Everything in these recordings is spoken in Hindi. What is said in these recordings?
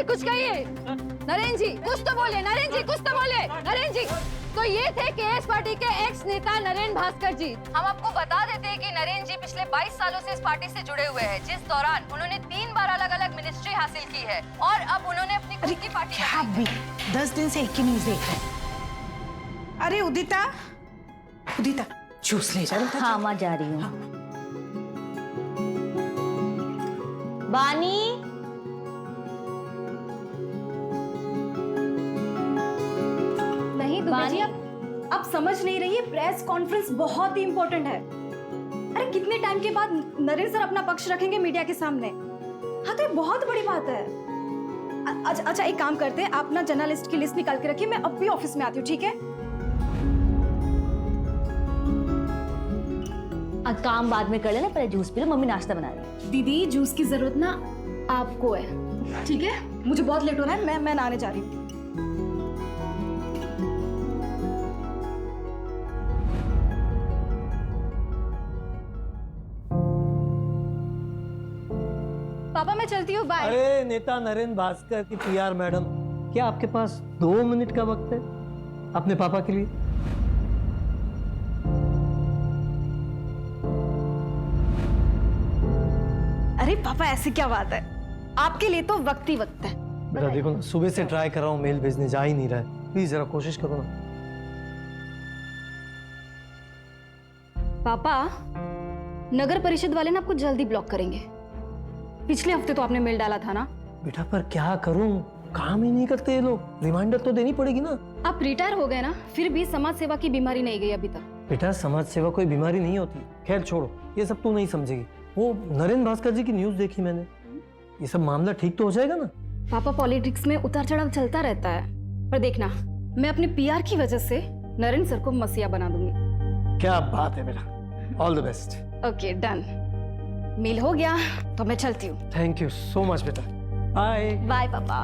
कुछ कहिए। नरेंद्र जी कुछ तो बोले, नरेंद्र जी कुछ तो बोले। नरेंद्र जी तो ये थे केएस पार्टी के एक्स नेता नरेंद्र भास्कर जी। हम आपको बता देते हैं कि नरेंद्र जी पिछले 22 सालों से इस पार्टी से जुड़े हुए हैं, जिस दौरान उन्होंने 3 बार अलग-अलग मिनिस्ट्री हासिल की है और अब उन्होंने अपनी खुद की पार्टी क्या भी 10 दिन से एक ही न्यूज देख रहे। अरे उदिता, उदिता जूस ले जा। हाँ माँ जा रही हूँ। बानी नहीं दुबे जी, आप समझ नहीं रही है, प्रेस कॉन्फ्रेंस बहुत ही इम्पोर्टेंट है। अरे कितने टाइम के बाद नरेंद्र सर अपना पक्ष रखेंगे मीडिया के सामने। हाँ तो ये बहुत बड़ी बात है। अच्छा एक काम करते हैं, आप ना जर्नलिस्ट की लिस्ट निकाल के रखिए, मैं अब भी ऑफिस में आती हूँ, ठीक है? काम बाद में कर लेना, पहले जूस पी लो, मम्मी नाश्ता बना रही है। दीदी जूस की जरूरत ना आपको है, ठीक है? मुझे बहुत लेट हो रहा है, मैं नहाने जा रही हूँ। पापा मैं चलती हूँ, बाय। अरे नेता नरेंद्र भास्कर की पीआर मैडम, क्या आपके पास 2 मिनट का वक्त है अपने पापा के लिए? अरे पापा ऐसी क्या बात है, आपके लिए तो वक्त ही वक्त है। बेटा देखो ना, सुबह से ट्राई कर रहा हूँ, मेल भेजने जा ही नहीं रहा है, प्लीज जरा कोशिश करो ना। पापा नगर परिषद वाले ना आपको जल्दी ब्लॉक करेंगे। पिछले हफ्ते तो आपने मेल डाला था ना। बेटा पर क्या करूं, काम ही नहीं करते ये लोग, रिमाइंडर तो देनी पड़ेगी ना। आप रिटायर हो गए ना, फिर भी समाज सेवा की बीमारी नहीं गई अभी तक। बेटा समाज सेवा कोई बीमारी नहीं होती। खैर छोड़ो, ये सब तू नहीं समझेगी। वो नरेंद्र भास्कर जी की न्यूज देखी मैंने, ये सब मामला ठीक तो हो जाएगा ना? पापा पॉलिटिक्स में उतार चढ़ाव चलता रहता है, पर देखना मैं अपने पीआर की वजह से नरेंद्र सर को मसीहा बना दूंगी। क्या बात है बेटा, all the best. Okay done, mail हो गया तो मैं चलती हूँ। थैंक यू सो मच बेटा, बाय। बाय पापा।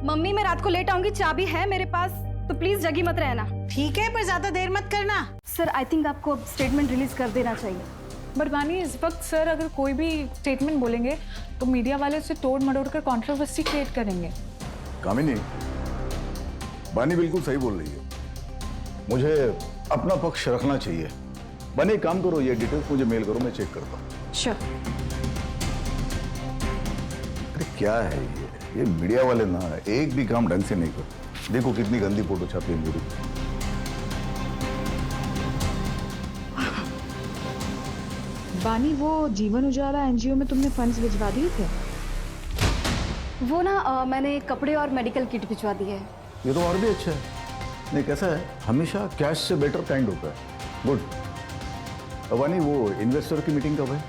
मम्मी मैं रात को लेट आऊंगी, चाबी है मेरे पास, तो प्लीज जगी मत रहना। ठीक है, पर ज्यादा देर मत करना। सर आई थिंक आपको अब स्टेटमेंट रिलीज कर देना चाहिए। बट बानी इस वक्त सर अगर कोई भी स्टेटमेंट बोलेंगे तो मीडिया वाले उसे तोड़ मरोड़ कर कंट्रोवर्सी क्रिएट करेंगे। कामिनी, बानी बिल्कुल सही बोल रही है, मुझे अपना पक्ष रखना चाहिए। बानी एक काम करो, ये डिटेल्स मुझे मेल करो, मैं चेक करता हूँ। श्योर। अरे क्या है ये मीडिया वाले ना एक भी काम ढंग से नहीं करते। देखो कितनी गंदी फोटो छापी है मेरी। बानी वो जीवन उजाला एनजीओ में तुमने फंड्स भिजवा दिए थे? वो ना मैंने कपड़े और मेडिकल किट भिजवा दी है। ये तो और भी अच्छा है। नहीं कैसा है, हमेशा कैश से बेटर काइंड होता है। गुड। बानी वो इन्वेस्टर की मीटिंग कब है?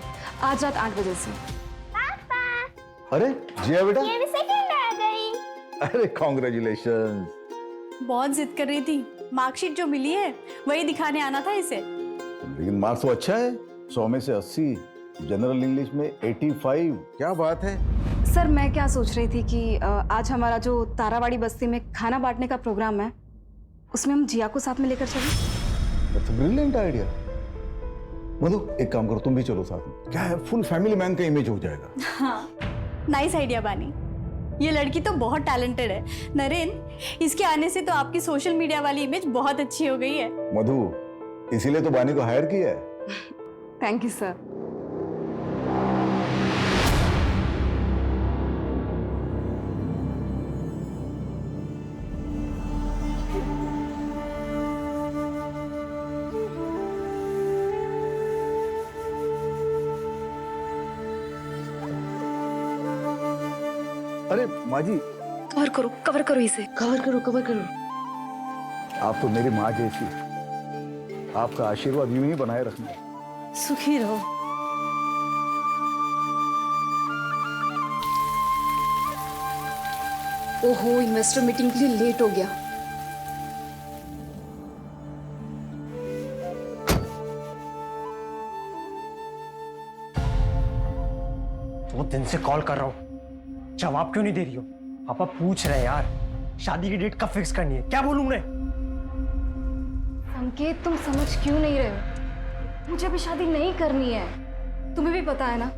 आज रात 8 बजे से। अरे जिया बेटा, ये भी सेकंड आ गई। अरे कॉन्ग्रेचुलेशन। बहुत जिद कर रही थी, मार्कशीट जो मिली है वही दिखाने आना था इसे। लेकिन मार्क्स तो अच्छा है, 100 में से 80, जनरल इंग्लिश में 85। क्या बात है। सर मैं क्या सोच रही थी कि आज हमारा जो तारावाड़ी बस्ती में खाना बांटने का प्रोग्राम है, उसमें हम जिया को साथ में लेकर चलें। Brilliant idea. मधु एक काम करो, तुम भी चलो साथ में। क्या है, फुल फैमिली मैन का इमेज हो जाएगा। हाँ नाइस आइडिया बानी, ये लड़की तो बहुत टैलेंटेड है। नरेन, इसके आने से तो आपकी सोशल मीडिया वाली इमेज बहुत अच्छी हो गई है। मधु, इसीलिए तो बानी को हायर किया है। Thank you sir. अरे माँ जी, कवर करो इसे। कवर करो। आप तो मेरी माँ जैसी, आपका आशीर्वाद यूं ही बनाए रखना। सुखी रहो। ओहो इन्वेस्टर मीटिंग के लिए लेट हो गया। वो दिन से कॉल कर रहा हूँ, जवाब क्यों नहीं दे रही हो? पापा पूछ रहे हैं यार, शादी की डेट कब फिक्स करनी है, क्या बोलूं मैं? संकेत तुम समझ क्यों नहीं रहे हो? मुझे अभी शादी नहीं करनी है। तुम्हें भी पता है ना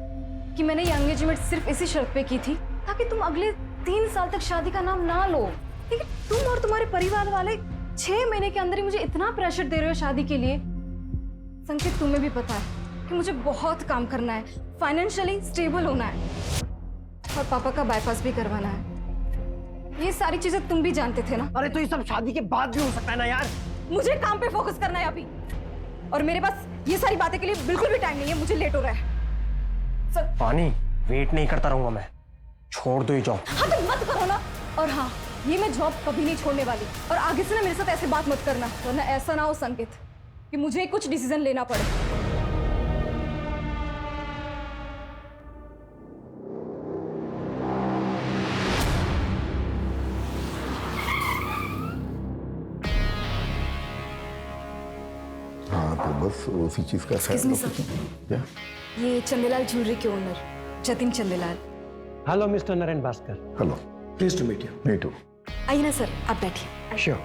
कि मैंने ये एंगेजमेंट सिर्फ इसी शर्त पे की थी ताकि तुम अगले 3 साल तक शादी का नाम ना लो, लेकिन तुम और तुम्हारे परिवार वाले 6 महीने के अंदर ही मुझे इतना प्रेशर दे रहे हो शादी के लिए। संकेत, तुम्हें भी पता है कि मुझे बहुत काम करना है, फाइनेंशियली स्टेबल होना है और पापा का बाईपास भी करवाना है। ये सारी चीजें तुम भी जानते थे ना। अरे तो ये सब शादी के बाद भी हो सकता है ना यार। मुझे काम पे फोकस करना है अभी, और मेरे पास ये सारी बातें के लिए बिल्कुल भी टाइम नहीं है। मुझे लेट हो रहा है सर। पानी, वेट नहीं करता रहूंगा मैं, छोड़ दो ये जॉब। हाँ तो मत करो ना। और हाँ, ये मैं जॉब कभी नहीं छोड़ने वाली, और आगे से ना मेरे साथ ऐसे बात मत करना, वरना ऐसा ना हो संकेत कि मुझे कुछ डिसीजन लेना पड़े। हाँ तो बस उसी चीज का Excuse me, sir. क्या? ये चंदेलाल ज्वेलरी के owner Jatin Chandelal. Hello mister Naren Bhaskar. Hello, please to meet you. Me too. आइए ना सर, आप बैठिए। श्योर।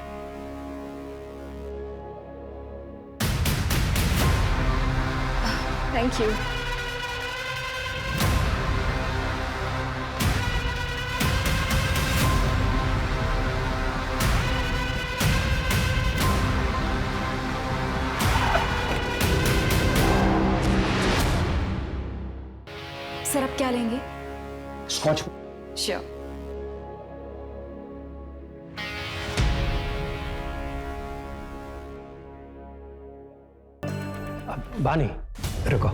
Thank you. सर आप क्या लेंगे? स्कॉच। श्योर। बानी, रुको।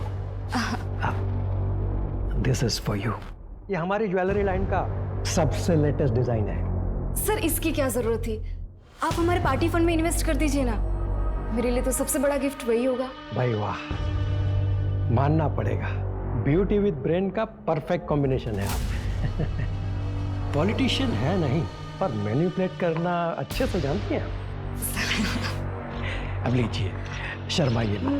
This is for you. ये हमारी ज्वेलरी लाइन का सबसे लेटेस्ट डिजाइन है। सर इसकी क्या जरूरत थी? आप हमारे पार्टी फंड में इन्वेस्ट कर दीजिए ना, मेरे लिए तो सबसे बड़ा गिफ्ट वही होगा। भाई वाह, मानना पड़ेगा, ब्यूटी विद ब्रेन का परफेक्ट कॉम्बिनेशन है आप। पॉलिटिशियन है नहीं, पर मैनिपुलेट करना अच्छे से जानती हैं आप। अब लीजिए, शर्माइए ना।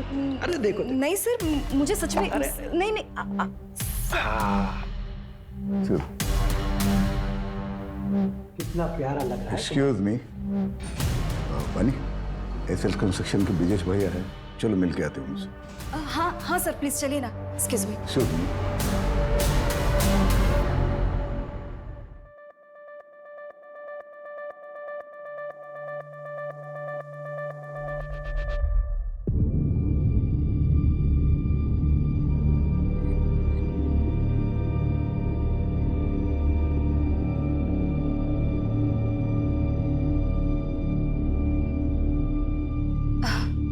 अरे देखो, देखो। नहीं सर, मुझे सच में नहीं नहीं हाँ, सर, कितना प्यारा लग रहा है। एक्सक्यूज मी, बनी एसएल कंस्ट्रक्शन के ब्रिजेश भैया है, चलो मिल के आते हैं उनसे। हाँ हाँ सर, प्लीज चलिए ना। Excuse me. Sure.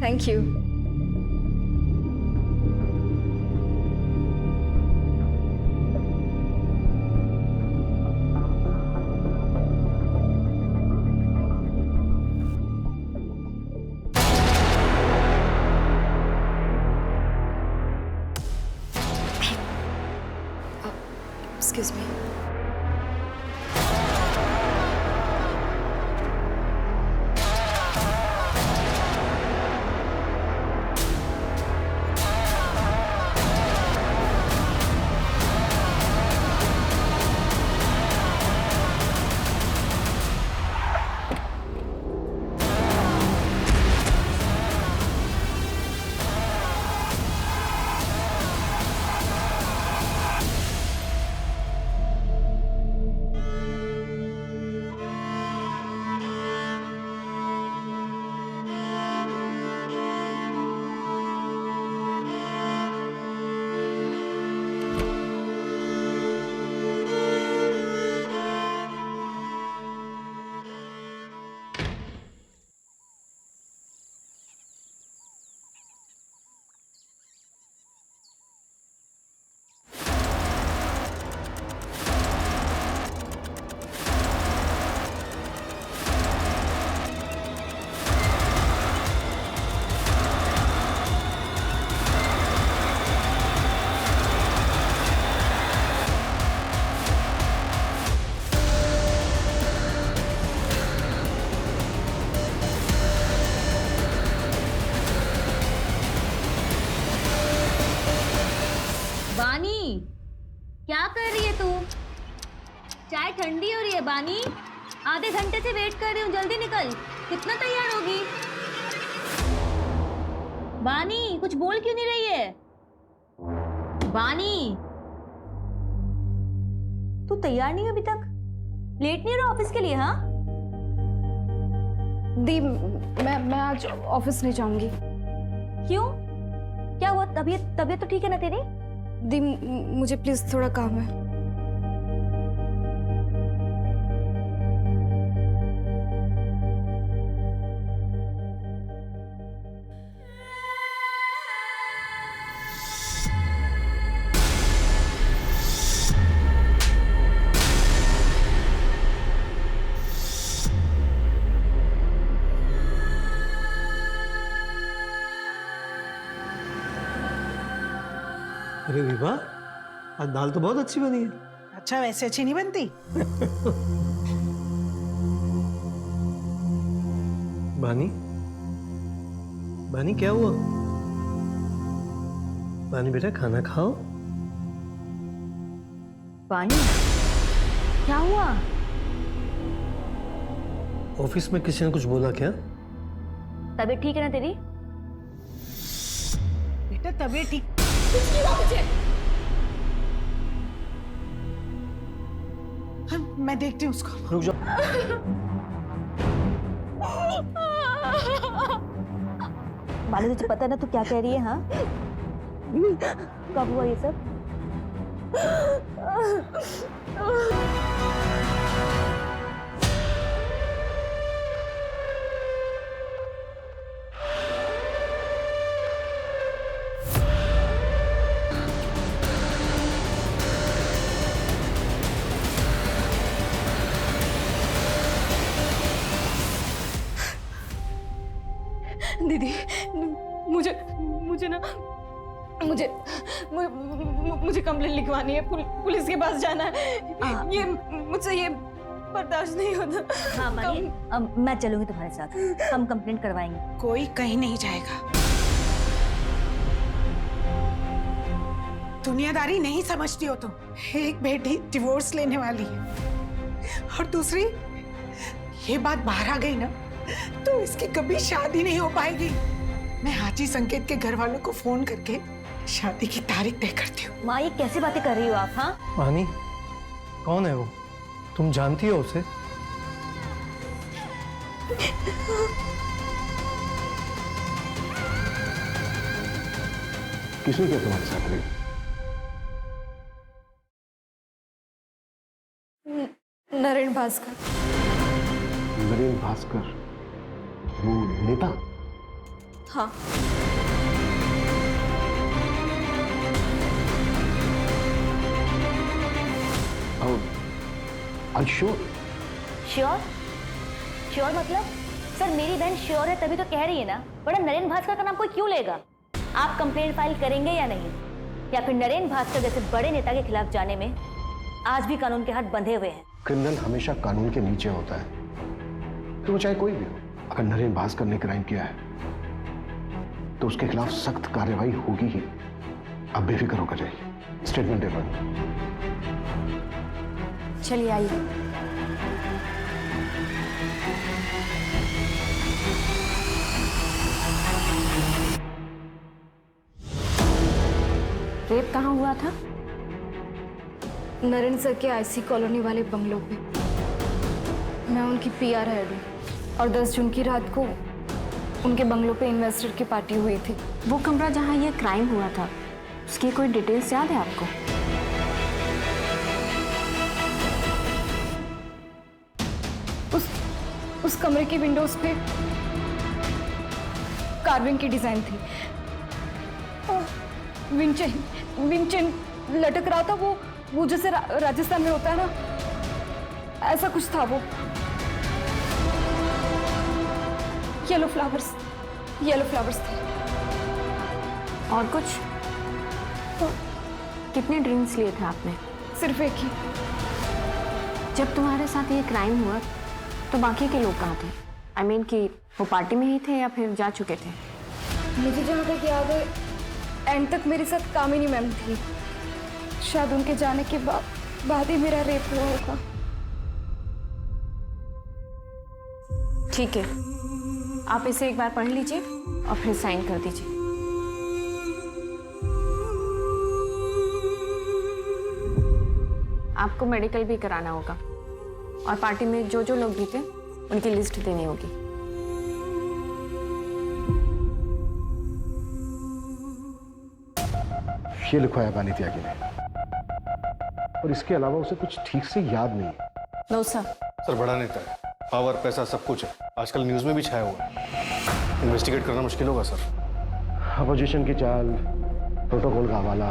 Thank you. Excuse me. क्या कर रही है तू? चाय ठंडी हो रही है बानी। आधे घंटे से वेट कर रही हूँ, जल्दी निकल। कितना तैयार होगी? बानी कुछ बोल क्यों नहीं रही है? बानी तू तैयार नहीं है अभी तक? लेट नहीं हो रहा ऑफिस के लिए? हाँ दी, मैं आज ऑफिस नहीं जाऊंगी। क्यों? क्या हुआ? तबीयत तो ठीक है ना तेरी? दी, मुझे प्लीज थोड़ा काम है। अरे विभा, आज दाल तो बहुत अच्छी बनी है। अच्छा, वैसे अच्छी नहीं बनती? बानी, बानी क्या हुआ? बानी बेटा खाना खाओ। बानी, क्या हुआ? ऑफिस में किसी ने कुछ बोला क्या? तबीयत ठीक है ना तेरी? बेटा तबीयत ठीक? हाँ, मैं देखती हूँ उसको। रुक जाओ। बानी, तुझे पता है ना तू क्या कह रही है? हाँ, कब हुआ ये सब? दीदी, मुझे कंप्लेंट लिखवानी है, पुलिस के पास जाना है। ये मुझसे ये बर्दाश्त नहीं होता। हाँ बानी, अब मैं चलूंगी तुम्हारे साथ, हम कंप्लेंट करवाएंगे। कोई कहीं नहीं जाएगा। दुनियादारी नहीं समझती हो तुम। एक बेटी डिवोर्स लेने वाली है और दूसरी, ये बात बाहर आ गई ना तो इसकी कभी शादी नहीं हो पाएगी। मैं हाजी संकेत के घर वालों को फोन करके शादी की तारीख तय करती हूँ। माँ, ये कैसी बातें कर रही हो आप? हाँ, बानी, कौन है वो? तुम जानती हो उसे? किसने किया तुम्हारे साथ रेप? नरेन भास्कर। नरेन भास्कर, वो नेता? हाँ। श्योर? श्योर? श्योर मतलब? सर, मेरी बहन श्योर है तभी तो कह रही है ना, बड़ा नरेन भास्कर का नाम कोई क्यों लेगा? आप कंप्लेंट फाइल करेंगे या नहीं? या फिर नरेन भास्कर जैसे बड़े नेता के खिलाफ जाने में आज भी कानून के हाथ बंधे हुए हैं? क्रिमिनल हमेशा कानून के नीचे होता है, तो वो चाहे कोई भी हो। अगर नरेन भास्कर ने क्राइम किया है तो उसके खिलाफ सख्त कार्रवाई होगी ही। अब बेफिक्र होकर जाइए। स्टेटमेंट दे दो। चलिए आइए। रेप कहाँ हुआ था? नरेन सर के आईसी कॉलोनी वाले बंगलों पे। मैं उनकी पीआर हेड हूँ और 10 जून की रात को उनके बंगलों पे इन्वेस्टर की पार्टी हुई थी। वो कमरा जहाँ ये क्राइम हुआ था, उसकी कोई डिटेल्स याद है आपको? उस कमरे की विंडोज पे कार्विंग की डिजाइन थी। विंचेन लटक रहा था, वो जैसे राजस्थान में होता है ना, ऐसा कुछ था वो। येलो फ्लावर्स थे। और कुछ? कितने ड्रिंक्स लिए थे आपने? सिर्फ एक ही। जब तुम्हारे साथ ये क्राइम हुआ तो बाकी के लोग कहाँ थे? I mean कि वो पार्टी में ही थे या फिर जा चुके थे? मुझे जहाँ तक याद है, एंड तक मेरे साथ कामिनी मैम थी। शायद उनके जाने के बाद ही मेरा रेप हुआ होगा। ठीक है, आप इसे एक बार पढ़ लीजिए और फिर साइन कर दीजिए। आपको मेडिकल भी कराना होगा और पार्टी में जो जो लोग भी थे उनकी लिस्ट देनी होगी। ये लिखवाया बानी त्यागी ने, और इसके अलावा उसे कुछ ठीक से याद नहीं है। No sir. सर बड़ा नेता है, पावर पैसा सब कुछ है, आजकल न्यूज में भी छाया हुआ है। इन्वेस्टिगेट करना मुश्किल होगा सर। अपोजिशन की चाल, प्रोटोकॉल का हवाला,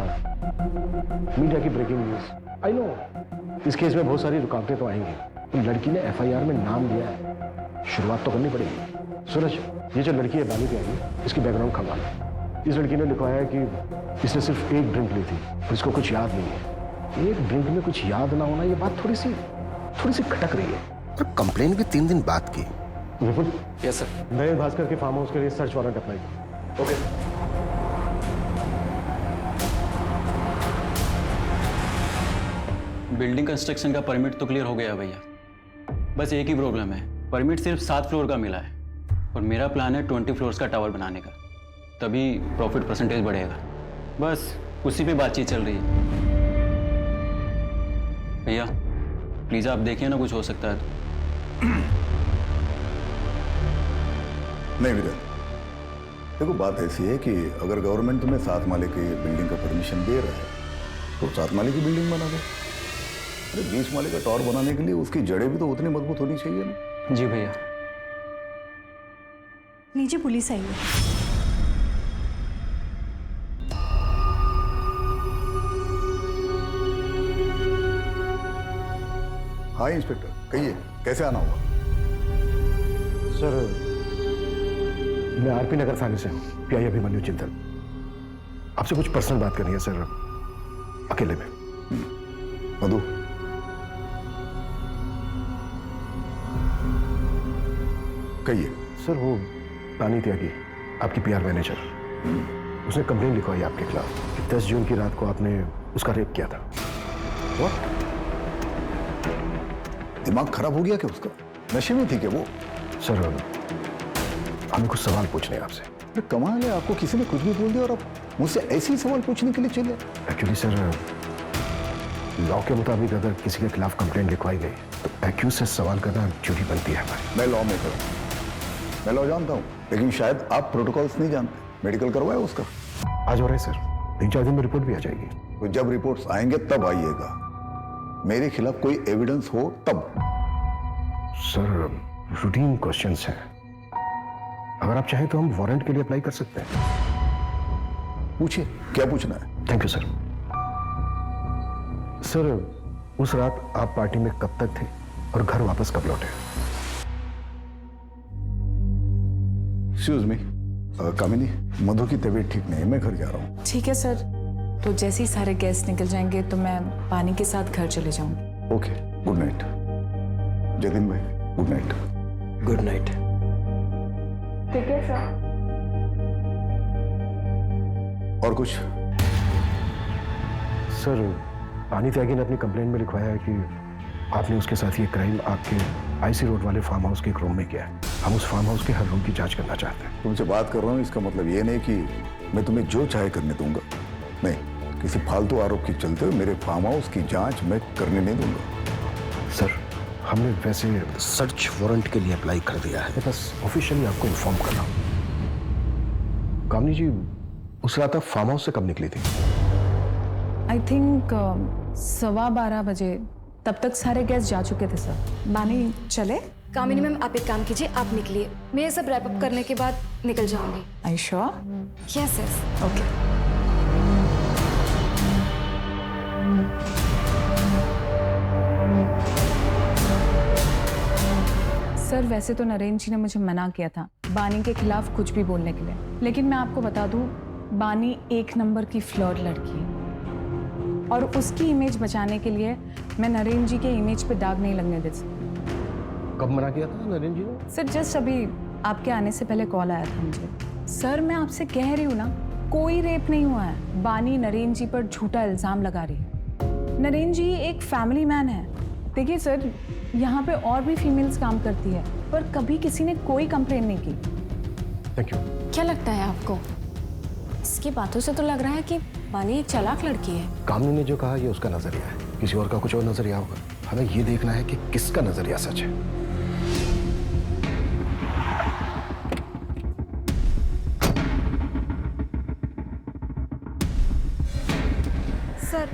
मीडिया की ब्रेकिंग न्यूज, आई नो इस केस में बहुत सारी रुकावटें तो आएंगी, तो लड़की ने एफआईआर में नाम लिया है, शुरुआत तो करनी पड़ेगी। सूरज, ये जो लड़की है बानी त्यागी, इसकी बैकग्राउंड खंगाल। इस लड़की ने लिखवाया है कि इसने सिर्फ एक ड्रिंक ली थी और इसको कुछ याद नहीं है। एक ड्रिंक में कुछ याद ना होना, ये बात थोड़ी सी खटक रही है। पर कंप्लेन भी 3 दिन बाद की। विपुल, यस सर। नरेंद्र भास्कर के फार्म हाउस के लिए सर्च वारंट अप्लाई करो। ओके। बिल्डिंग कंस्ट्रक्शन का परमिट तो क्लियर हो गया भैया, बस एक ही प्रॉब्लम है, परमिट सिर्फ 7 फ्लोर का मिला है और मेरा प्लान है 20 फ्लोर्स का टावर बनाने का, तभी प्रॉफिट परसेंटेज बढ़ेगा। बस उसी पे बातचीत चल रही है। भैया प्लीज आप देखिए ना, कुछ हो सकता है तो। नहीं वीरेंद्र, देखो बात ऐसी है कि अगर गवर्नमेंट तुम्हें 7 माले की बिल्डिंग का परमिशन दे रहा है तो 7 माले की बिल्डिंग बना दो। अरे 20 माले का टावर बनाने के लिए उसकी जड़ें भी तो उतनी मजबूत होनी चाहिए ना। जी भैया। नीचे पुलिस आई है। हाँ इंस्पेक्टर, कहिए कैसे आना होगा? सर, मैं आरपी नगर थाने से हूँ, पीआई अभिमन्यु चिंतन। आपसे कुछ पर्सनल बात करनी है सर, अकेले में। मधु, कहिए। सर वो बानी त्यागी, आपकी पीआर मैनेजर, उसने कंप्लेन लिखवाई आपके खिलाफ कि 10 जून की रात को आपने उसका रेप किया था। What? दिमाग खराब हो गया क्या उसका? नशे में थी क्या वो? सर हमें कुछ सवाल पूछने हैं आपसे। अरे कमाल है, आपको किसी ने कुछ भी बोल दिया और आप मुझसे ऐसे ही सवाल पूछने के लिए चले। एक्चुअली सर, लॉ के मुताबिक अगर किसी के खिलाफ कंप्लेंट लिखवाई गई तो एक्यूज से सवाल करना ड्यूटी बनती है हमारी। मैं लॉ मेकर हूँ, मैं लॉ जानता हूँ, लेकिन शायद आप प्रोटोकॉल्स नहीं जानते। मेडिकल करवाया उसका? आज हो रहा है सर, 3-4 दिन में रिपोर्ट भी आ जाएगी। तो जब रिपोर्ट्स आएंगे तब आइएगा, मेरे खिलाफ कोई एविडेंस हो तब। सर रूटीन क्वेश्चंस हैं, अगर आप चाहें तो हम वारंट के लिए अप्लाई कर सकते हैं। पूछिए, क्या पूछना है? Thank you sir. सर उस रात आप पार्टी में कब तक थे और घर वापस कब लौटे? एक्सक्यूज मी, कामिनी, मधु की तबीयत ठीक नहीं है, मैं घर जा रहा हूँ। ठीक है सर, तो जैसे ही सारे गेस्ट निकल जाएंगे तो मैं पानी के साथ घर चले जाऊंगी। Okay, good night. जतिन भाई, गुड नाइट। Good night. ठीक है सर। और कुछ? सर बानी त्यागी ने अपनी कंप्लेंट में लिखवाया है कि आपने उसके साथ ये क्राइम आपके आईसी रोड वाले फार्म हाउस के एक रूम में किया है। हम उस फार्म हाउस के हर रूम की जांच करना चाहते हैं। तुमसे बात कर रहा हूँ, इसका मतलब ये नहीं कि मैं तुम्हें जो चाहे करने दूंगा। नहीं, किसी फालतू आरोप के चलते हुए मेरे फार्म हाउस की जांच मैं करने नहीं दूंगा। सर हमने वैसे सर्च वारंट के लिए अप्लाई कर दिया है। बस ऑफिशियली आपको इन्फॉर्म कर रहा हूँ। कामनी जी, उस रात आप फार्म हाउस से कब निकली थी? आई थिंक 12:15 बजे, तब तक सारे गेस्ट जा चुके थे सर। बानी चले? कामिनी मैम, आप एक काम कीजिए, आप निकलिए, मैं ये सब रैप अप करने के बाद निकल जाऊंगी। I sure? Yes yes. Okay. Sir वैसे तो नरेंद्र जी ने मुझे मना किया था बानी के खिलाफ कुछ भी बोलने के लिए, लेकिन मैं आपको बता दूं, बानी 1 नंबर की फ्लर्ट लड़की है और उसकी इमेज बचाने के लिए मैं नरेंद्र जी के इमेज पे दाग नहीं लगने दे सकती। कब मना किया था नरेंद्र जी ने? सर जस्ट अभी आपके आने से पहले कॉल आया था मुझे। सर मैं आपसे कह रही हूँ ना, कोई रेप नहीं हुआ है। बानी नरेंद्र जी पर झूठा इल्जाम लगा रही है। नरेंद्र जी एक फैमिली मैन है। देखिए सर, यहाँ पे और भी फीमेल्स काम करती है, पर कभी किसी ने कोई कंप्लेन नहीं की। Thank you. क्या लगता है आपको? इसकी बातों से तो लग रहा है कि बानी एक चालाक लड़की है। कामनी ने जो कहा ये उसका नजरिया है, किसी और का कुछ और नजरिया होगा। हमें ये देखना है कि किसका नजरिया सच है। सर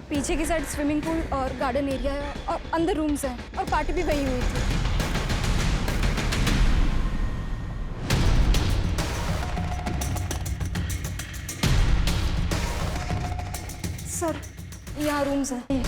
पीछे की साइड स्विमिंग पूल और गार्डन एरिया है और अंदर रूम्स हैं और पार्टी भी वही हुई थी। सर यहाँ रूम्स हैं।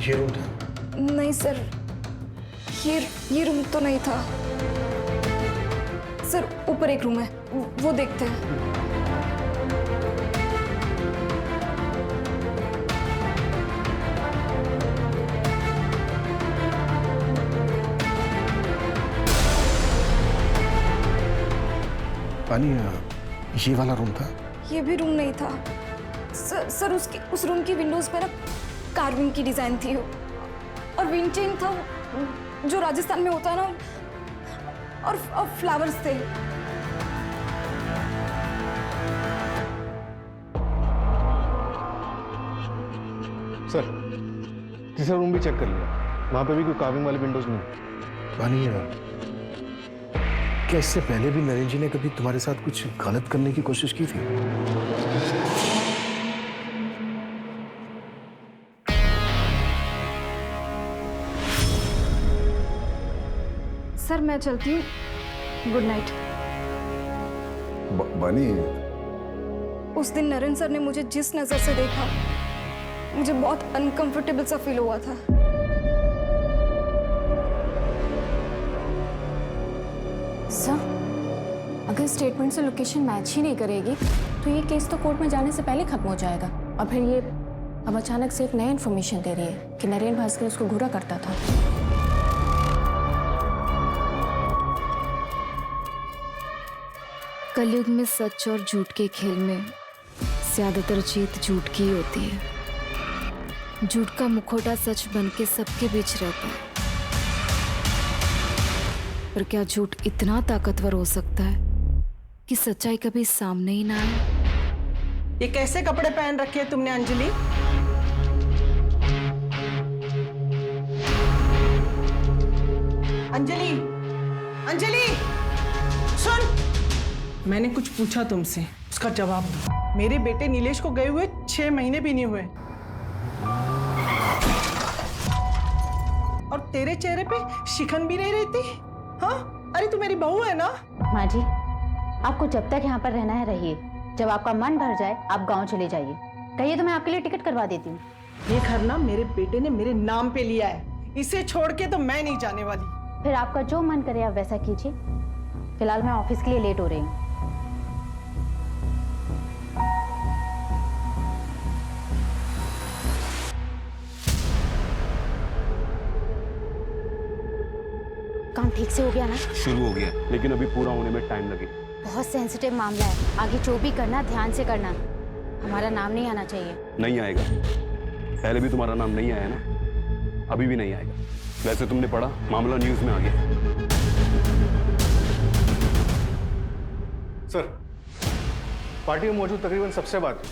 ये रूम था? नहीं सर, ये रूम तो नहीं था सर। ऊपर एक रूम है, वो देखते हैं। पानी, ये वाला रूम था? ये भी रूम नहीं था सर। उस रूम की विंडोज पे ना कार्विंग की डिजाइन थी और विंड चेन था जो राजस्थान में होता है ना, और फ्लावर्स थे। सर तीसरा रूम भी चेक कर लिया, वहां पे भी कोई कार्विंग वाली विंडोज नहीं। पानी, क्या इससे पहले भी नरेन जी ने कभी तुम्हारे साथ कुछ गलत करने की कोशिश की थी? सर मैं चलती हूँ, गुड नाइट। बानी, उस दिन नरेन सर ने मुझे जिस नजर से देखा, मुझे बहुत अनकंफर्टेबल सा फील हुआ था। सर अगर स्टेटमेंट से लोकेशन मैच ही नहीं करेगी तो ये केस तो कोर्ट में जाने से पहले खत्म हो जाएगा। और फिर ये अब अचानक से एक नई इन्फॉर्मेशन दे रही है कि नरेन भास्कर उसको घूरा करता था। कलयुग में सच और झूठ के खेल में ज्यादातर जीत झूठ की ही होती है। झूठ का मुखौटा सच बन के सबके बीच रहता है, पर क्या झूठ इतना ताकतवर हो सकता है कि सच्चाई कभी सामने ही ना आए? ये कैसे कपड़े पहन रखे हैं तुमने अंजलि? अंजलि, अंजलि सुन, मैंने कुछ पूछा तुमसे, उसका जवाब दो। मेरे बेटे नीलेश को गए हुए 6 महीने भी नहीं हुए और तेरे चेहरे पे शिकन भी नहीं रहती। हाँ, अरे तू मेरी बहू है ना? माँ जी, आपको जब तक यहाँ पर रहना है रहिए, जब आपका मन भर जाए आप गांव चले जाइए। कहिए तो मैं आपके लिए टिकट करवा देती हूँ। ये घर ना मेरे बेटे ने मेरे नाम पे लिया है, इसे छोड़ के तो मैं नहीं जाने वाली। फिर आपका जो मन करे आप वैसा कीजिए। फिलहाल मैं ऑफिस के लिए लेट हो रही हूँ। काम ठीक से हो गया ना? शुरू हो गया, लेकिन अभी पूरा होने में टाइम लगेगा। बहुत सेंसिटिव मामला है, आगे जो भी करना ध्यान से करना। हमारा नाम नहीं आना चाहिए। नहीं आएगा, पहले भी तुम्हारा नाम नहीं आया ना, अभी भी नहीं आएगा। वैसे तुमने पढ़ा, मामला न्यूज में आ गया। सर पार्टी में मौजूद तकरीबन सबसे बात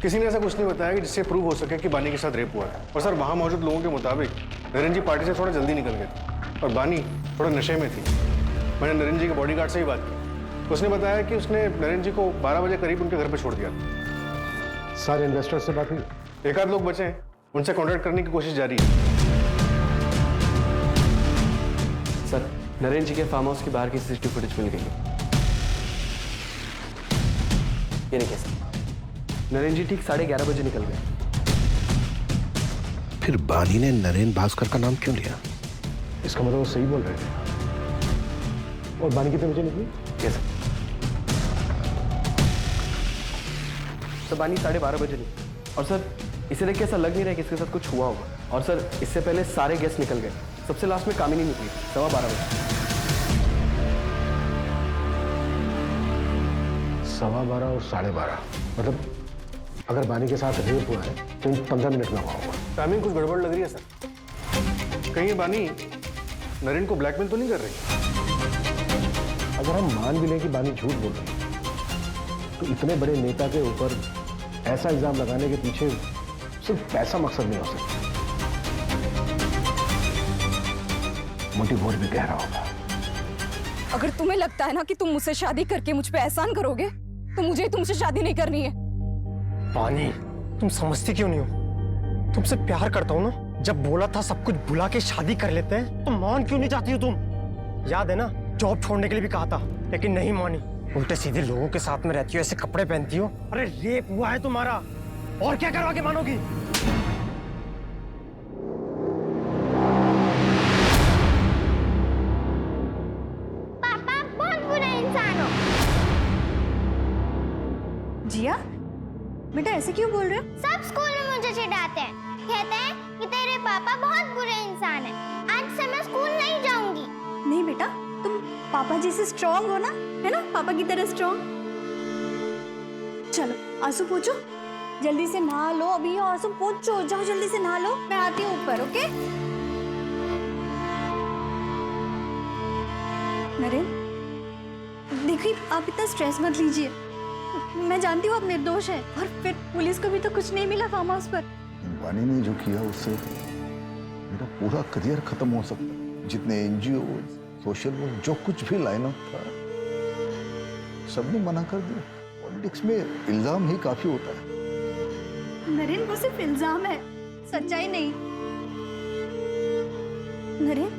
किसी ने ऐसा कुछ नहीं बताया कि जिससे प्रूव हो सके कि बानी के साथ रेप हुआ है। और सर वहां मौजूद लोगों के मुताबिक नरेन जी पार्टी से थोड़ा जल्दी निकल गए थे और बानी थोड़ा नशे में थी। मैंने नरेन जी के बॉडीगार्ड से ही बात की, उसने बताया कि उसने नरेन जी को 12 बजे करीब उनके घर पर छोड़ दिया। सारे इन्वेस्टर से बात हुई? एक आध लोग बचे हैं, उनसे कॉन्टैक्ट करने की कोशिश जारी है। सर नरेन जी के फार्म हाउस के बाहर की सीसीटीवी फुटेज मिल गई है। ये देखिए सर, नरेन जी ठीक 11:30 बजे निकल गए। फिर बानी ने नरेन भास्कर का नाम क्यों लिया? इसका मतलब वो सही बोल रहे थे। और बानी कितने बजे निकली? यस सर, बानी 12:30 बजे निकली। और सर इसे देख के ऐसा लग नहीं रहा कि इसके साथ कुछ हुआ होगा। और सर इससे पहले सारे गेस्ट निकल गए, सबसे लास्ट में कामिनी निकली 12:15 बजे। 12:15 और 12:30, मतलब अगर बानी के साथ रेप हुआ है तो इन 15 मिनट में हुआ होगा। टाइमिंग कुछ गड़बड़ लग रही है सर। कहीं ये बानी नरेन को ब्लैकमेल तो नहीं कर रही? अगर हम मान भी लें कि बानी झूठ बोल रही है तो इतने बड़े नेता के ऊपर ऐसा इल्जाम लगाने के पीछे सिर्फ पैसा मकसद नहीं हो सकता। मोटिव और भी गहरा होगा। अगर तुम्हें लगता है ना कि तुम मुझसे शादी करके मुझ पे एहसान करोगे तो मुझे तुमसे शादी नहीं करनी है। पानी, तुम समझती क्यों नहीं हो? तुमसे प्यार करता हूँ ना। जब बोला था सब कुछ भुला के शादी कर लेते हैं तो मान क्यों नहीं चाहती हो तुम? याद है ना, जॉब छोड़ने के लिए भी कहा था लेकिन नहीं मानी। उल्टे सीधे लोगों के साथ में रहती हो, ऐसे कपड़े पहनती हो। अरे रेप हुआ है तुम्हारा, और क्या करवा के मानोगी? पापा बहुत बुरा इंसान हो। जिया, बेटा ऐसे क्यों बोल रहे हो? सब स्कूल में मुझे चिढ़ाते हैं, कहते हैं कि तेरे पापा बहुत बुरे इंसान हैं। आज से मैं स्कूल नहीं जाऊंगी। नहीं बेटा, तुम पापा जैसे स्ट्रांग हो ना, है ना? पापा की तरह स्ट्रांग। चलो आंसू पोंछो, जल्दी से नहा लो। अभी आंसू पोंछो, जाओ जल्दी से नहा लो। मैं आती हूँ ऊपर, ओके? नरेन, देखिए आप इतना स्ट्रेस मत लीजिए। मैं जानती हूँ आप निर्दोष है, और फिर पुलिस को भी तो कुछ नहीं मिला फार्म हाउस पर। बानी ने जो किया उससे मेरा पूरा करियर खत्म हो सकता है। जितने एनजीओ, सोशल वर्क, जो कुछ भी लाइन अप था, सबने मना कर दिया। पॉलिटिक्स में इल्जाम ही काफी होता है। नरेन, वो सिर्फ इल्जाम है, सच्चाई नहीं। नरेन,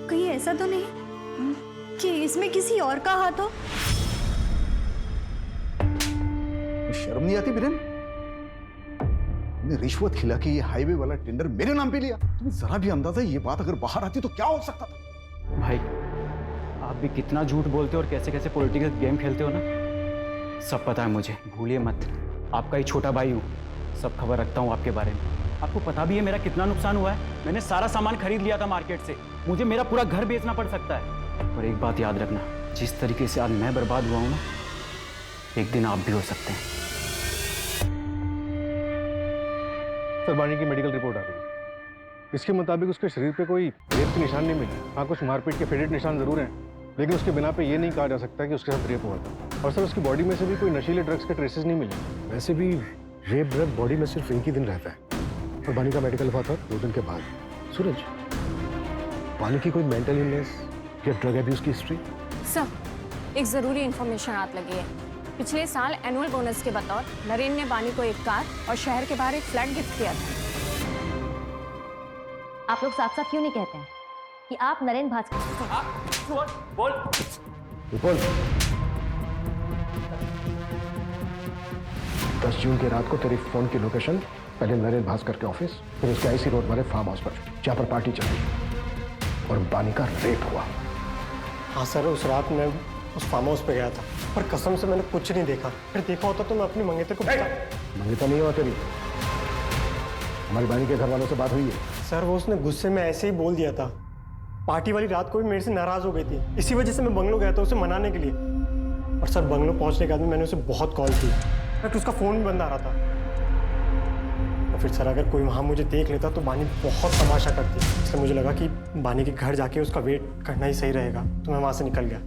कहीं ऐसा तो नहीं कि इसमें किसी और का हाथ हो? शर्म नहीं आती बिरेन? तुमने रिश्वत खिला के ये हाईवे वाला टेंडर मेरे नाम पे लिया। तुम्हें जरा भी अंदाजा ये बात अगर बाहर आती तो क्या हो सकता था? भाई, आप भी कितना झूठ बोलते हो और कैसे कैसे पॉलिटिकल गेम खेलते हो ना, सब पता है मुझे। भूलिए मत, आपका ही छोटा भाई हूँ, सब खबर रखता हूँ आपके बारे में। आपको पता भी है मेरा कितना नुकसान हुआ है। मैंने सारा सामान खरीद लिया था मार्केट से, मुझे मेरा पूरा घर बेचना पड़ सकता है। और एक बात याद रखना, जिस तरीके से आज मैं बर्बाद हुआ हूँ ना, एक दिन आप भी हो सकते हैं। सर, बानी की मेडिकल रिपोर्ट आ गई। इसके मुताबिक उसके शरीर पे कोई रेप के निशान नहीं मिले। हाँ, कुछ मारपीट के फेडेड निशान जरूर हैं, लेकिन उसके बिना पे ये नहीं कहा जा सकता कि उसके साथ रेप हुआ था। और सर, उसकी बॉडी में से भी कोई नशीले ड्रग्स के ट्रेसेस नहीं मिले। वैसे भी रेप ड्रग बॉडी में सिर्फ एक ही दिन रहता है, और बानी का मेडिकल हुआ था 2 दिन के बाद। सूरज, बानी की कोई मेंटल इलनेस या ड्रग एब्यूज की हिस्ट्री? सर, एक ज़रूरी इन्फॉर्मेशन हाथ लगी है। पिछले साल एनुअल बोनस के बतौर नरेन ने बानी को एक कार और शहर के बाहर एक फ्लैट गिफ्ट किया था। आप लोग साफ साफ क्यों नहीं कहते हैं कि आप नरेन भास्कर? बोल। बोल। 10 जून की रात को तेरी फोन की लोकेशन पहले नरेन भास्कर के ऑफिस, फिर उसके आईसी रोड वाले फार्म हाउस पर, जहां पर पार्टी चल रही और बानी का रेप हुआ। हाँ सर, उस रात मैं उस फार्म हाउस पे गया था, पर कसम से मैंने कुछ नहीं देखा। फिर देखा होता तो मैं अपनी मंगेतर को मंगेतर नहीं हुआ तेरी, हमारी बानी के घर वालों से बात हुई है। सर, वो उसने गुस्से में ऐसे ही बोल दिया था। पार्टी वाली रात को भी मेरे से नाराज हो गई थी, इसी वजह से मैं बंगलो गया था उसे मनाने के लिए। और सर, बंगलो पहुंचने के बाद मैंने उसे बहुत कॉल की, बट उसका फोन भी बंद आ रहा था। और फिर सर, अगर कोई वहाँ मुझे देख लेता तो बानी बहुत तमाशा करती, इसलिए मुझे लगा कि बानी के घर जाके उसका वेट करना ही सही रहेगा, तो मैं वहाँ से निकल गया।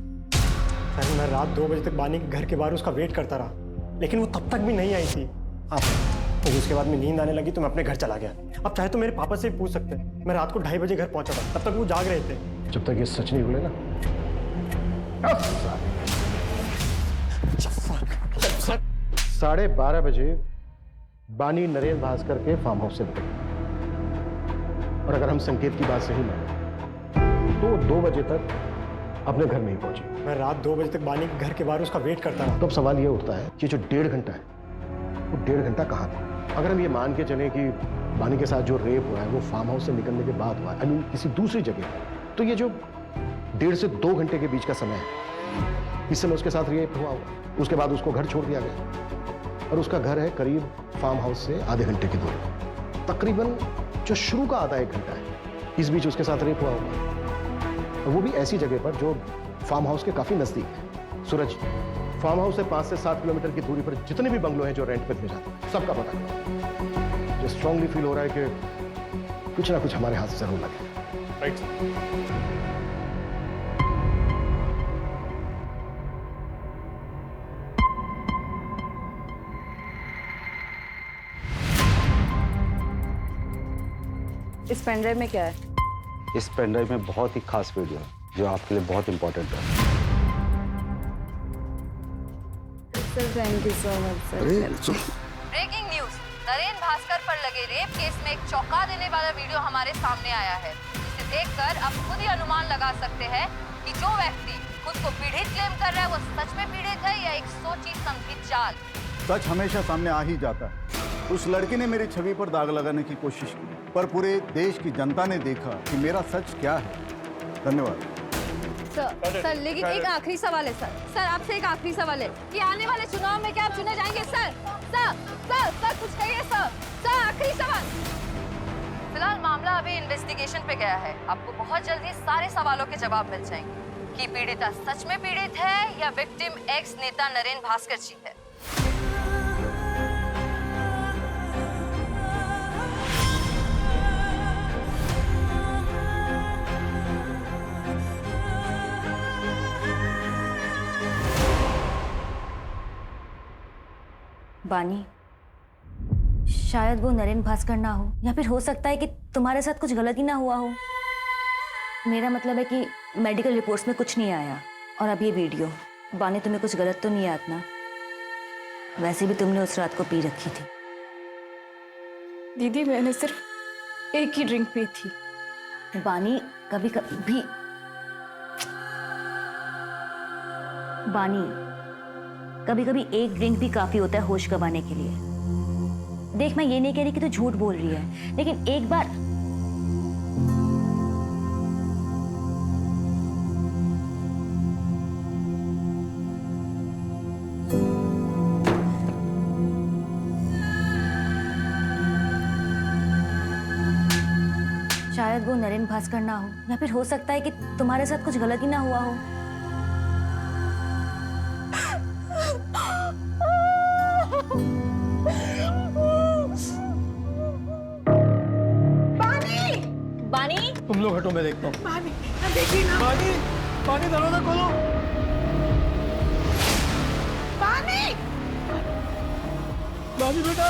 सर, मैं रात 2 बजे तक बानी के घर के बाहर उसका वेट करता रहा, लेकिन वो तब तक भी नहीं आई थी। तो उसके बाद में नींद आने लगी तो मैं अपने घर चला गया। अब चाहे तो मेरे पापा से भी पूछ सकते हैं, मैं रात को 2:30 बजे घर पहुंचा था, तब तक वो जाग रहे थे। जब तक ये सच नहीं बोले ना। 12:30 बजे बानी नरेन भास्कर के फार्म हाउस से निकली, और अगर हम संकेत की बात सही माने तो 2 बजे तक अपने घर नहीं पहुंची। मैं रात 2 बजे तक बानी के घर के बाहर उसका वेट करता रहा। तो अब सवाल ये उठता है कि जो 1.5 घंटा है, वो 1.5 घंटा कहाँ था? अगर हम ये मान के चलें कि बानी के साथ जो रेप हुआ है वो फार्म हाउस से निकलने के बाद हुआ है, आई मीन किसी दूसरी जगह, तो ये जो 1.5 से 2 घंटे के बीच का समय है, इस समय उसके साथ रेप हुआ होगा। उसके बाद उसको घर छोड़ दिया गया, और उसका घर है करीब फार्म हाउस से आधे घंटे की दूरी पर। तकरीबन जो शुरू का आधा 1 घंटा है, इस बीच उसके साथ रेप हुआ होगा, और वो भी ऐसी जगह पर जो फार्म हाउस के काफी नजदीक है। सूरज, फार्म हाउस से 5 से 7 किलोमीटर की दूरी पर जितने भी बंगलो हैं जो रेंट पे दिए जाते हैं, सबका पता करो। मुझे स्ट्रांगली फील हो रहा है कि कुछ ना कुछ हमारे हाथ से जरूर लगे। राइट। इस पेनड्राइव में क्या है? इस पेनड्राइव में बहुत ही खास वीडियो है जो आपके लिए बहुत इंपॉर्टेंट है। Sir thank you so much sir. Breaking news, Naren Bhaskar पर लगे रेप केस में एक चौंका देने वाला वीडियो हमारे सामने आया है। इसे देखकर आप खुद ही अनुमान लगा सकते हैं कि जो व्यक्ति खुद को पीड़ित क्लेम कर रहा है वो सच में पीड़ित है या एक सोची समझी चाल। सच हमेशा सामने आ ही जाता है। उस लड़की ने मेरी छवि पर दाग लगाने की कोशिश की, पर पूरे देश की जनता ने देखा कि मेरा सच क्या है। धन्यवाद। सर लेकिन एक आखिरी सवाल है सर आपसे एक आखिरी सवाल है कि आने वाले चुनाव में क्या आप चुने जाएंगे? सर कुछ कहिए सर आखिरी सवाल। फिलहाल मामला अभी इन्वेस्टिगेशन पे गया है। आपको बहुत जल्दी सारे सवालों के जवाब मिल जाएंगे कि पीड़िता सच में पीड़ित है या विक्टिम एक्स नेता नरेन भास्कर जी है। बानी, शायद वो नरेन भास्कर ना हो, या फिर हो सकता है कि तुम्हारे साथ कुछ गलती ना हुआ हो। मेरा मतलब है कि मेडिकल रिपोर्ट्स में कुछ नहीं आया। और अब ये वीडियो, बानी तुम्हें कुछ गलत तो नहीं याद ना? वैसे भी तुमने उस रात को पी रखी थी। दीदी मैंने सिर्फ एक ही ड्रिंक पी थी। बानी कभी कभी एक ड्रिंक भी काफी होता है होश गंवाने के लिए। देख, मैं ये नहीं कह रही कि तू झूठ बोल रही है, लेकिन एक बार शायद वो नरेन भास्कर ना हो, या फिर हो सकता है कि तुम्हारे साथ कुछ गलती ना हुआ हो। तुम लोग हटो, मैं देखता हूँ। देखिए ना। पानी दरवाजा खोलो। पानी बेटा।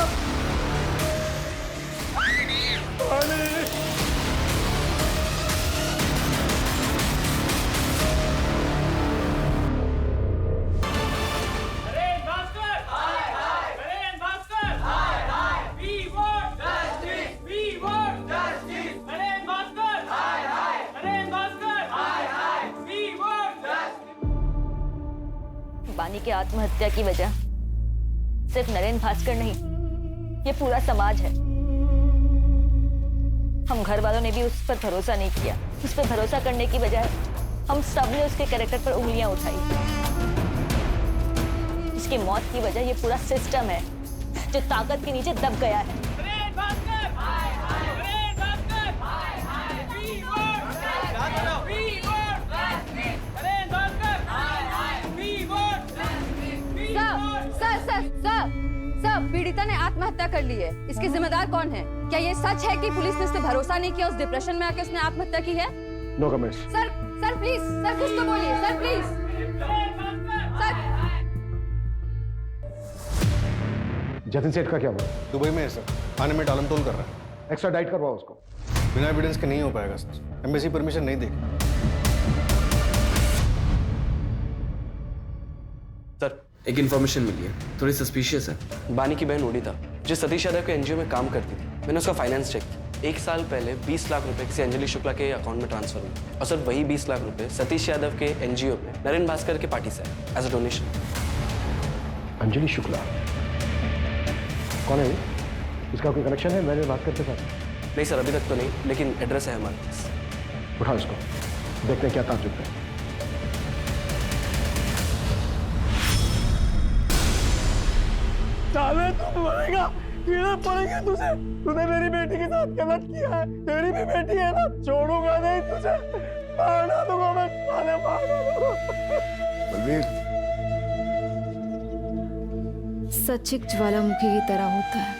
बानी के आत्महत्या की वजह सिर्फ नरेन भास्कर नहीं, ये पूरा समाज है। हम घर वालों ने भी उस पर भरोसा नहीं किया। उस पर भरोसा करने की बजाय हम सब ने उसके कैरेक्टर पर उंगलियां उठाई। इसकी मौत की वजह ये पूरा सिस्टम है जो ताकत के नीचे दब गया है। सर पीड़िता ने आत्महत्या कर ली है। इसके जिम्मेदार कौन है? क्या ये सच है कि पुलिस ने उस पर भरोसा नहीं किया, उस डिप्रेशन में आके उसने आत्महत्या की है? No comments. Sir please, sir कुछ तो बोलिए सर, प्लीज सर। जतिन सेठ का क्या हुआ? दुबई में है सर, थाने में टालमटोल कर रहा है। एक्स्ट्रा डाइट करवाओ उसको। बिना एविडेंस के नहीं हो पाएगा सर, एम्बेसी परमिशन नहीं देगी। सर एक इन्फॉर्मेशन मिली है, थोड़ी सस्पिशियस है। बानी की बहन ओडिता जो सतीश यादव के एनजीओ में काम करती थी, मैंने उसका फाइनेंस चेक किया। 1 साल पहले 20 लाख रुपए किसी अंजलि शुक्ला के अकाउंट में ट्रांसफर हुए, और सर वही 20 लाख रुपए सतीश यादव के एनजीओ में नरेन भास्कर के पार्टी से as a donation. Anjali Shukla कौन है? इसका कोई कनेक्शन है नरेन भास्कर के साथ? नहीं सर, अभी तक तो नहीं, लेकिन एड्रेस है हमारे पास। उठाओ इसको, देखते हैं क्या ताज्जुब है। साले तू मरेगा, कीड़े पड़ेंगे तुझे। तूने मेरी बेटी के साथ गलत किया है, तेरी भी बेटी है ना, छोड़ूंगा नहीं तुझे, मारना दूंगा मैं, साले मारना दूंगा। बलवीर, सच एक ज्वालामुखी की तरह होता है।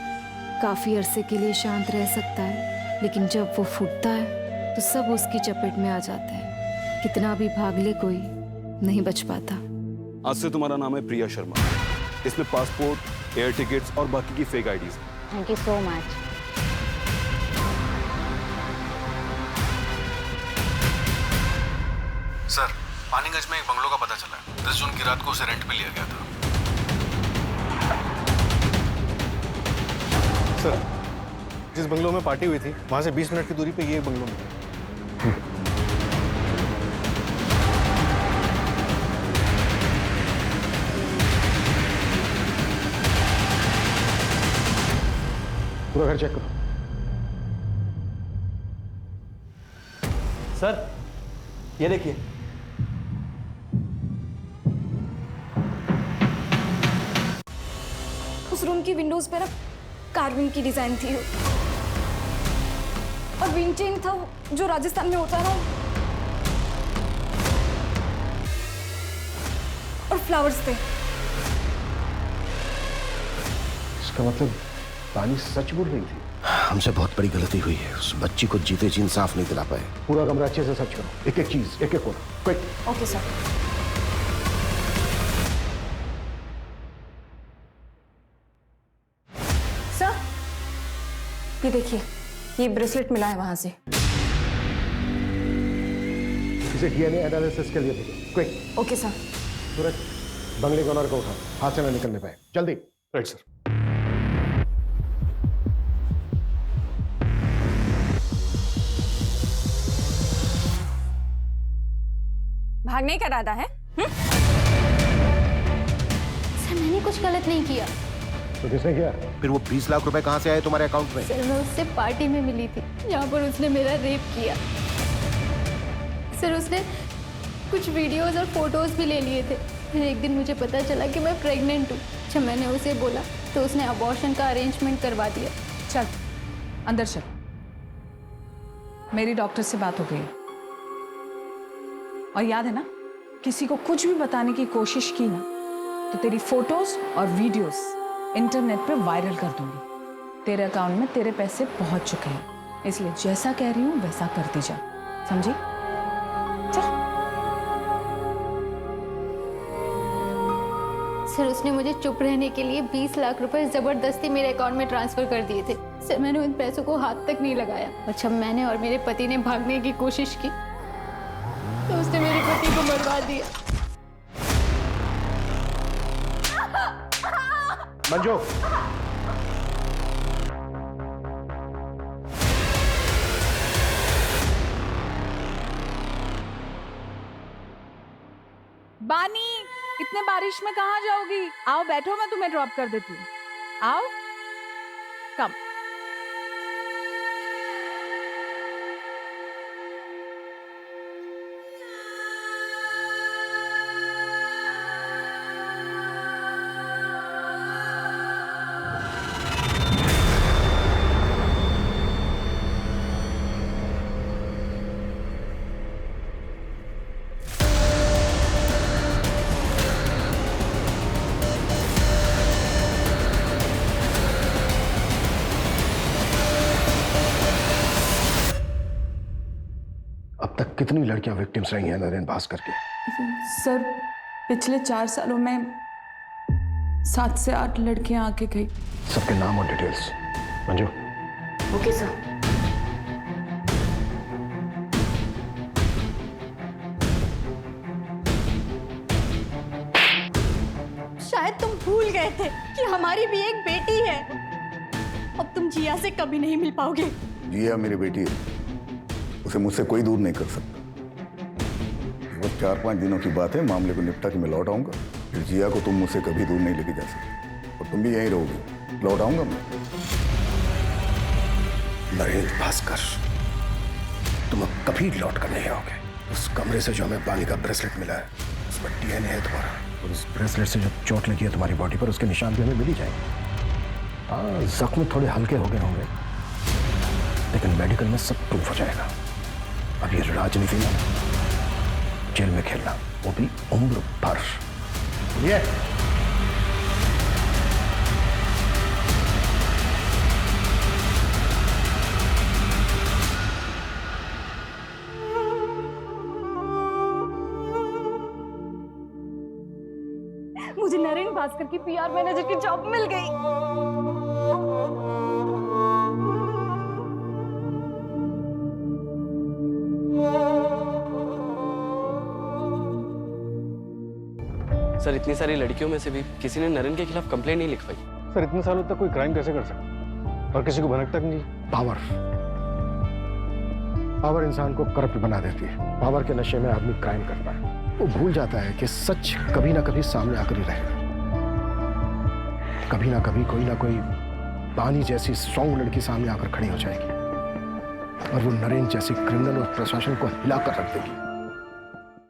काफी अरसे के लिए शांत रह सकता है, लेकिन जब वो फूटता है तो सब उसकी चपेट में आ जाते हैं। कितना भी भाग ले कोई नहीं बच पाता। आज से तुम्हारा नाम है प्रिया शर्मा। इसमें पासपोर्ट, एयर टिकट्स और बाकी की fake IDs. Thank you so much. Sir, Paniganj में एक बंगलों का पता चला है। 10 जून की रात को उसे रेंट पे लिया गया था। सर, जिस बंगलों में पार्टी हुई थी वहां से 20 मिनट की दूरी पे ये बंगलो में। पूरा घर चेक करो। सर, ये देखिए। उस रूम की विंडोज पे ना कार्विंग की डिजाइन थी और विंड चेन था जो राजस्थान में होता है ना, और फ्लावर्स थे। इसका मतलब बानी सच बोल रही थी। हमसे बहुत बड़ी गलती हुई है। उस बच्ची को जीते जी इंसाफ नहीं दिला पाए। पूरा कमरा अच्छे से सर्च करो, एक एक चीज, एक एक कोना। क्विक। Okay sir. सर, ये देखिए, ये ब्रेसलेट मिला है वहां से। इसे डीएनए एनालिसिस के लिए भेजो। क्विक। Okay sir. सूरज, बंगले के ऑनर को उठाओ, हाथ से ना निकलने पाए। जल्दी। Right sir. भागने का इरादा है? सर मैंने कुछ गलत नहीं किया। तो किसने किया? फिर वो 20 लाख रुपए कहाँ से आए तुम्हारे अकाउंट में? सर मैं उससे पार्टी में मिली थी जहाँ पर उसने मेरा रेप किया। सर उसने कुछ वीडियोस और फोटोज भी ले लिए थे। फिर एक दिन मुझे पता चला कि मैं प्रेग्नेंट हूँ। जब मैंने उसे बोला तो उसने अबॉर्शन का अरेंजमेंट करवा दिया। चल अंदर चल, मेरी डॉक्टर से बात हो गई। और याद है ना, किसी को कुछ भी बताने की कोशिश की ना तो तेरी फोटोज और वीडियोस इंटरनेट पे वायरल कर दूंगी। तेरे अकाउंट में तेरे पैसे पहुंच चुके हैं, इसलिए जैसा कह रही हूं वैसा करती जा, समझी? चल। सर उसने मुझे चुप रहने के लिए 20 लाख रुपए जबरदस्ती मेरे अकाउंट में ट्रांसफर कर दिए थे। सर मैंने उन पैसों को हाथ तक नहीं लगाया और जब मैंने और मेरे पति ने भागने की कोशिश की तो उसने मेरे पति को मरवा दिया। मंजू, बानी, इतने बारिश में कहाँ जाओगी? आओ बैठो, मैं तुम्हें ड्रॉप कर देती हूँ। आओ, कम। अब तक कितनी लड़कियां विक्टिम्स रही हैं नरेन भास्कर की? सर पिछले 4 सालों में 7 से 8 लड़कियां आके गई। सबके नाम और डिटेल्स। मंजू। Okay sir. शायद तुम भूल गए थे कि हमारी भी एक बेटी है। अब तुम जिया से कभी नहीं मिल पाओगे। जिया मेरी बेटी है, उसे मुझसे कोई दूर नहीं कर सकता। बस 4-5 दिनों की बात है, मामले को निपटा के मैं लौट आऊंगा। फिर जिया को तुम मुझसे कभी दूर नहीं लेके जा सकते और तुम भी यहीं रहोगे। लौट आऊंगा मैं। नरेन भास्कर, तुम अब कभी लौट कर नहीं आओगे। उस कमरे से जो हमें बानी का ब्रेसलेट मिला है उसमें डीएनए है तुम्हारा, और उस ब्रेसलेट से जो चोट लगी है तुम्हारी बॉडी पर उसके निशान भी हमें मिल ही जाएंगे। हाँ, जख्म थोड़े हल्के हो गए होंगे लेकिन मेडिकल में सब प्रूफ हो जाएगा। अब ये राजनीति में जेल में खेलना, वो भी उम्र भर। ये मुझे नरेन भास्कर की पीआर मैनेजर की जॉब मिल गई। सर इतनी सारी लड़कियों में से भी किसी ने नरेन के खिलाफ कंप्लेंट नहीं लिख पाई। सर इतने सालों तक कोई क्राइम कैसे कर सकता और किसी को भनक तक नहीं? पावर इंसान को करप्ट बना देती है। पावर के नशे में आदमी क्राइम करता है। वो भूल जाता है कि सच कभी ना कभी सामने आकर ही रहेगा। कभी ना कभी कोई ना कोई बानी जैसी स्ट्रॉन्ग लड़की सामने आकर खड़ी हो जाएगी और वो नरेन जैसी क्रिमिनल और प्रशासन को हिलाकर रख देगी।